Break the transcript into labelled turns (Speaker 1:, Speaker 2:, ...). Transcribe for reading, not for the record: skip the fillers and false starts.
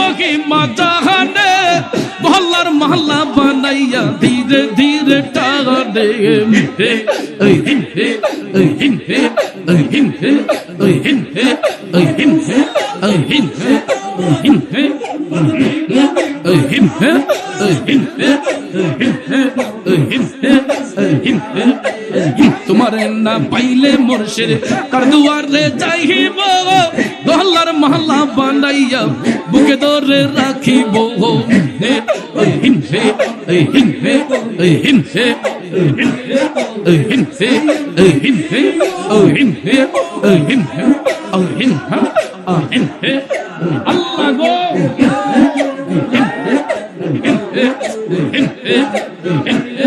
Speaker 1: মহিমা জাহানে মহল্লার মহল্লা বানাইয়া ধীরে ধীরে টানে ওই হিন্দে ওই হিন্দে ওই হিন্দে ওই হিন্দে ওই হিন্দে ওই হিন্দে ওই হিন্দে ওই হিন্দে ওই হিন্দে ওই হিন্দে ওই হিন্দে তোমারে না পাইলে মুর্শিদ কার দুয়ারে যাইব মহল্লার মহল্লা বানাইয়া বুকে ধরে রাখিব ওই হিন্দে ওই হিন্দে ওই হিন্দে ওই হিন্দে ওই হিন্দে ওই হিন্দে ওই হিন্দে ওই হিন্দে ওই হিন্দে আল্লাহ গো হিন্দে হিন্দে হিন্দে